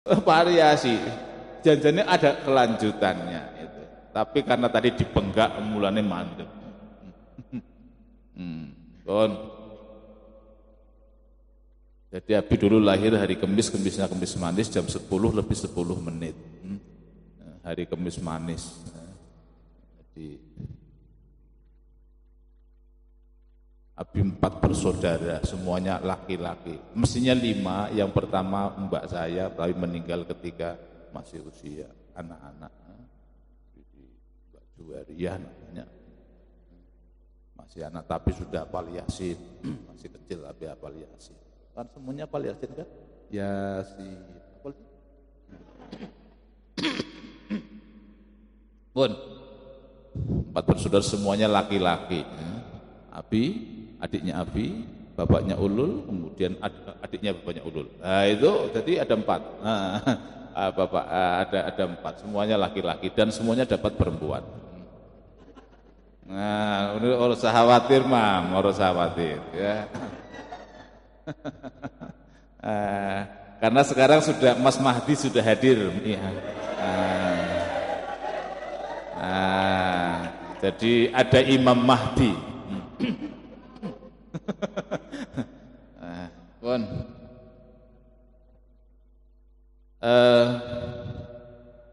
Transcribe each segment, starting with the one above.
variasi. Janjinya ada kelanjutannya itu. Tapi karena tadi dibenggak mulane mandek. Bon. Jadi Abi dulu lahir hari Kamis, Kamisnya Kamis manis jam 10 lebih 10 menit. Hari Kamis manis. Jadi Abi 4 bersaudara, semuanya laki-laki. Mestinya 5, yang pertama mbak saya, tapi meninggal ketika masih usia anak-anak. Jadi Mbak Juwariah namanya. Masih anak tapi sudah hafal Yasin. Masih kecil tapi hafal Yasin. Kan semuanya hafal Yasin kan? Yasin. Pun 4 bersaudara semuanya laki-laki. Abi, adiknya Abi, bapaknya Ulul, kemudian adiknya bapaknya Ulul. Nah itu jadi ada 4. Bapak ada 4, semuanya laki-laki dan semuanya dapat perempuan. Nah, ini orang usah khawatir, Mam, orang usah khawatir ya. Karena sekarang sudah Mas Mahdi sudah hadir. Jadi ada Imam Mahdi. Pun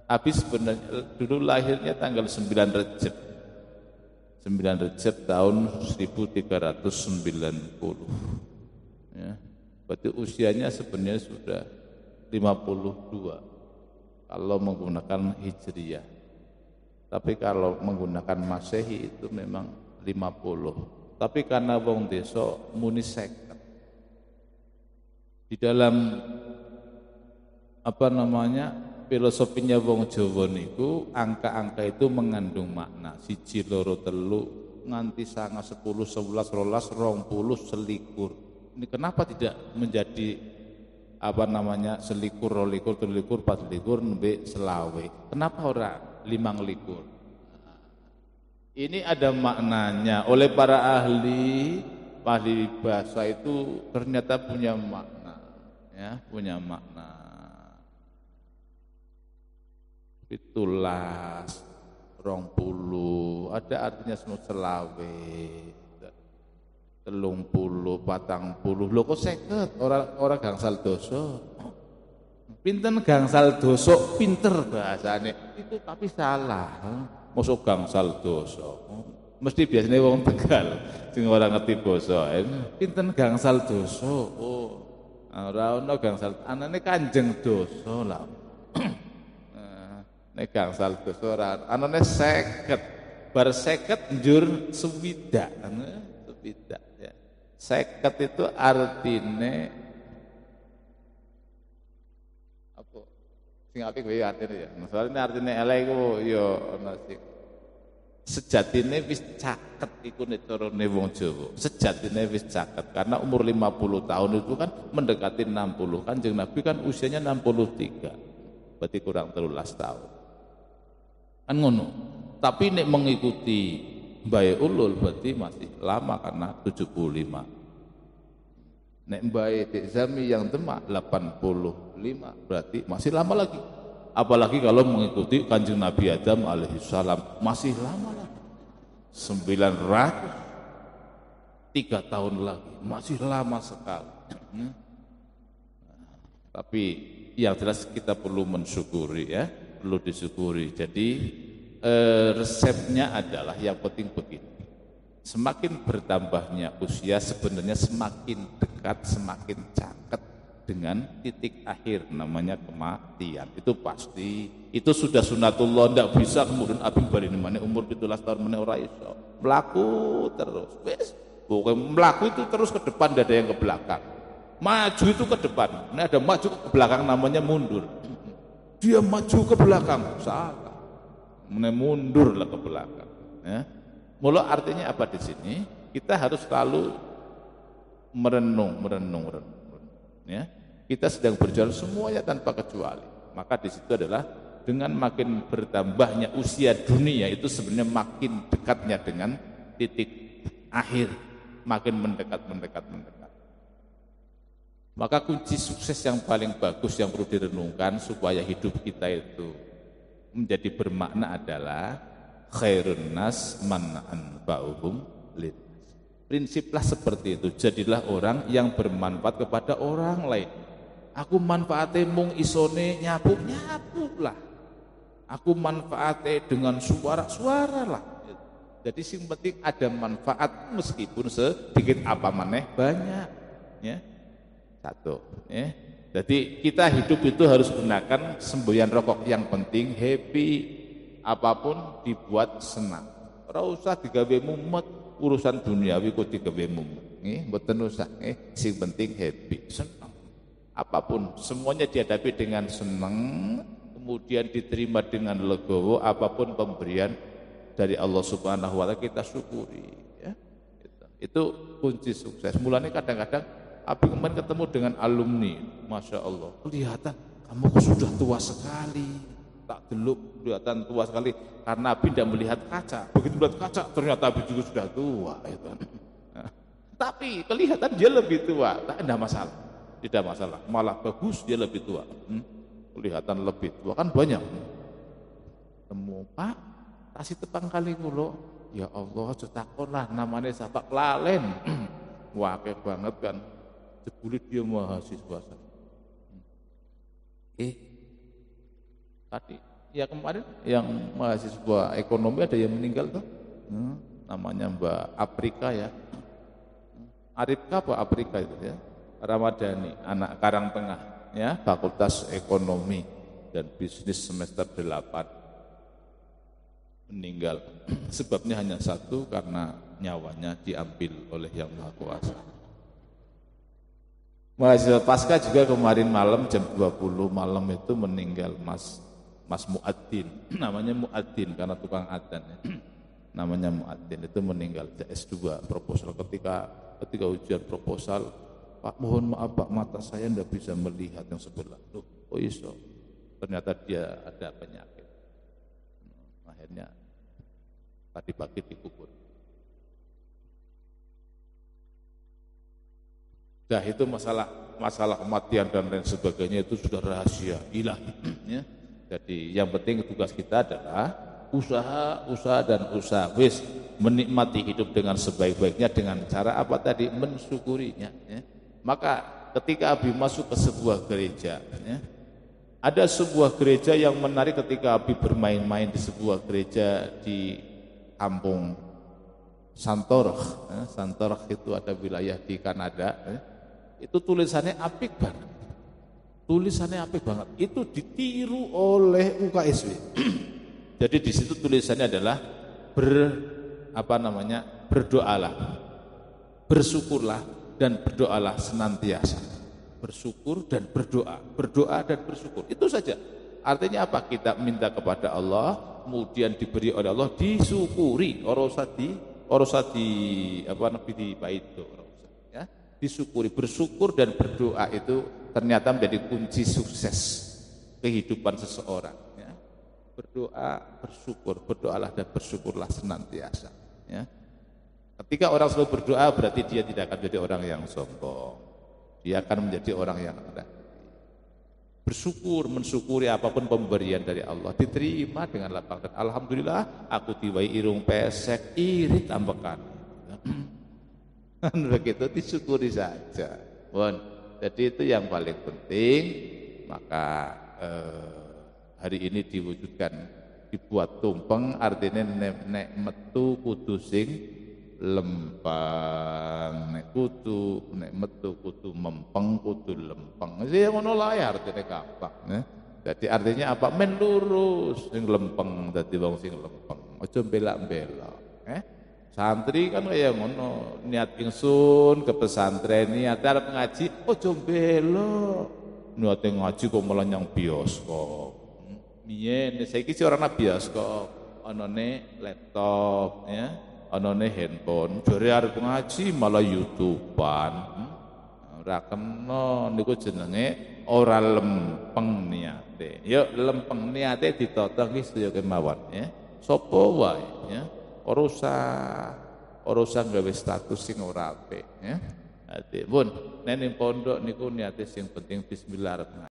Abi sebenarnya dulu lahirnya tanggal 9 Rejab. 9 Rejab tahun 1390. Ya. Berarti usianya sebenarnya sudah 52 kalau menggunakan Hijriyah. Tapi kalau menggunakan Masehi itu memang 50. Tapi karena wong desa muni 50. Di dalam filosofinya wong Jawa niku angka-angka itu mengandung makna 1 2 3 nganti 9 10 11 12 20 selikur. Ini kenapa tidak menjadi selikur, rolikur, tulikur, 4 likur, nembe selawe? Kenapa ora 5 likur? Ini ada maknanya. Oleh para ahli bahasa itu ternyata punya makna, ya, punya makna. Pitulas, 20, ada artinya semua selawe, 30, 40. Lho kok 50 orang gangsal dosa. Pinten gangsal dosa, pinter bahasane. Itu tapi salah. Mosok gangsal dosa. Mesti biasanya wong Tegal sing ora ngerti basa. Pinten gangsal dosa. Oh, ora ono gangsal, anane Kanjeng dosa lah. Nek gangsal dosa ora anane 50. Bar 50 njur swidak. Swidak ya. 50 itu artine apa? Sing apik wae artine ya. Masalahnya artine elek iku ya ana sing sejatine wis caket iku nek carane wong Jawa. Sejatine wis caket karena umur 50 tahun itu kan mendekati 60. Kanjeng Nabi kan usianya 63. Berarti kurang 13 tahun. Kan ngono. Tapi nek mengikuti Mbae Ulul berarti masih lama karena 75. Nek Mbae Dik Zami yang Demak 85 berarti masih lama lagi. Apalagi kalau mengikuti Kanjeng Nabi Adam alaihissalam masih lama lagi. 903 tahun lagi, masih lama sekali. Tapi yang jelas kita perlu mensyukuri ya, perlu disyukuri. Jadi resepnya adalah yang penting begini. Semakin bertambahnya usia sebenarnya semakin dekat, semakin caket dengan titik akhir namanya kematian. Itu pasti. Itu sudah sunatullah, ndak bisa kemudian abim bari mana umur 17 tahun mana ora iso. Melaku terus. Wis, pokoknya melaku itu terus ke depan, tidak ada yang ke belakang. Maju itu ke depan. Ini ada maju ke belakang namanya mundur. Dia maju ke belakang, salah. Mundurlah ke belakang. Ya. Mula artinya apa di sini? Kita harus selalu merenung. Ya. Kita sedang berjalan semuanya tanpa kecuali. Maka di situ adalah dengan makin bertambahnya usia dunia itu sebenarnya makin dekatnya dengan titik akhir, makin mendekat. Maka kunci sukses yang paling bagus yang perlu direnungkan supaya hidup kita itu menjadi bermakna adalah khairun nas man anfa'uhum lin. Prinsiplah seperti itu. Jadilah orang yang bermanfaat kepada orang lain. Aku manfaatnya mung isone nyapu lah. Aku manfaatnya dengan suara lah. Jadi sing penting ada manfaat meskipun sedikit apa maneh banyak. Ya. Satu. Ya. Jadi kita hidup itu harus gunakan semboyan rokok. Yang penting happy, apapun dibuat senang. Ora usah digawe mumet, urusan duniawi kok digawe mumet. Nggih, mboten usah. Sing penting happy, senang. Apapun semuanya dihadapi dengan senang, kemudian diterima dengan legowo, apapun pemberian dari Allah Subhanahu wa taala kita syukuri, ya. Itu kunci sukses. Mulanya kadang-kadang Abi kemarin ketemu dengan alumni, Masya Allah, kelihatan kamu kok sudah tua sekali, tak deluk kelihatan tua sekali, karena Abi tidak melihat kaca. Begitu melihat kaca ternyata Abi juga sudah tua, gitu. Nah, tapi kelihatan dia lebih tua, tidak masalah, tidak masalah, malah bagus dia lebih tua. Kelihatan lebih tua, kan banyak. Temu Pak, kasih tepang kali kulo, ya Allah, cetakolah namanya Sapak Lalen, wakil banget kan. Jebule dia mahasiswa. Tadi ya kemarin yang mahasiswa ekonomi ada yang meninggal tuh, namanya Mbak Aprika ya, Arifka apa Aprika itu ya, Ramadhani, anak Karangtengah ya, Fakultas Ekonomi dan Bisnis semester 8, meninggal. Sebabnya hanya satu, karena nyawanya diambil oleh Yang Maha Kuasa. Mahasiswa Pasca juga kemarin malam jam 20 malam itu meninggal Mas Muadzin, namanya Muadzin karena tukang adzan ya. Namanya Muadzin itu meninggal S2 proposal, ketika ujian proposal, Pak mohon maaf Pak, mata saya tidak bisa melihat yang sebelah. Oh iso, ternyata dia ada penyakit. Akhirnya tadi pagi dikubur. Nah itu masalah kematian dan lain sebagainya itu sudah rahasia ilahi. Ya. Jadi yang penting tugas kita adalah usaha dan usaha. Wis menikmati hidup dengan sebaik-baiknya dengan cara apa tadi? Mensyukurinya. Ya. Maka ketika Abi masuk ke sebuah gereja, ya, ada sebuah gereja yang menarik ketika Abi bermain-main di sebuah gereja di kampung Santorch. Ya. Santorch itu ada wilayah di Kanada. Ya. Itu tulisannya apik banget. Tulisannya apik banget. Itu ditiru oleh UKSW. Jadi di situ tulisannya adalah berdoalah, bersyukurlah dan berdoalah senantiasa. Bersyukur dan berdoa dan bersyukur. Itu saja. Artinya apa? Kita minta kepada Allah, kemudian diberi oleh Allah, disyukuri. Disyukuri, bersyukur dan berdoa itu ternyata menjadi kunci sukses kehidupan seseorang. Ya. Berdoa, bersyukur, berdoalah dan bersyukurlah senantiasa. Ya. Ketika orang selalu berdoa berarti dia tidak akan menjadi orang yang sombong. Dia akan menjadi orang yang rendah. Bersyukur, mensyukuri apapun pemberian dari Allah diterima dengan lapang dan alhamdulillah aku diwai irung pesek irit ambekan. Begitu disyukuri saja. Jadi itu yang paling penting. Maka hari ini diwujudkan, dibuat tumpeng, artinya nek metu kudu sing lempeng, nek metu kudu mempeng, kudu lempeng. Sing ngono lae artine gampang, ya. Jadi artinya apa? Men lurus sing lempeng, dadi wong sing lempeng. Aja belak-belak, Santri kan kaya ngono, niat ingsun ke pesantren, niat arep ngaji, aja belok. Niat ngaji kok malah nyang bioskop. Biyen saiki sih ora ana bioskop, anane laptop ya, anane handphone. Jare arep ngaji malah YouTubean. Ora kena niku jenenge ora lempeng niate. Yuk lempeng niate ditata nggih sedaya kemawon ya. Sapa wae ya. Ora usah gawe status sing ora apik ya. Ati pun nek ning pondok niku niate sing penting bismillah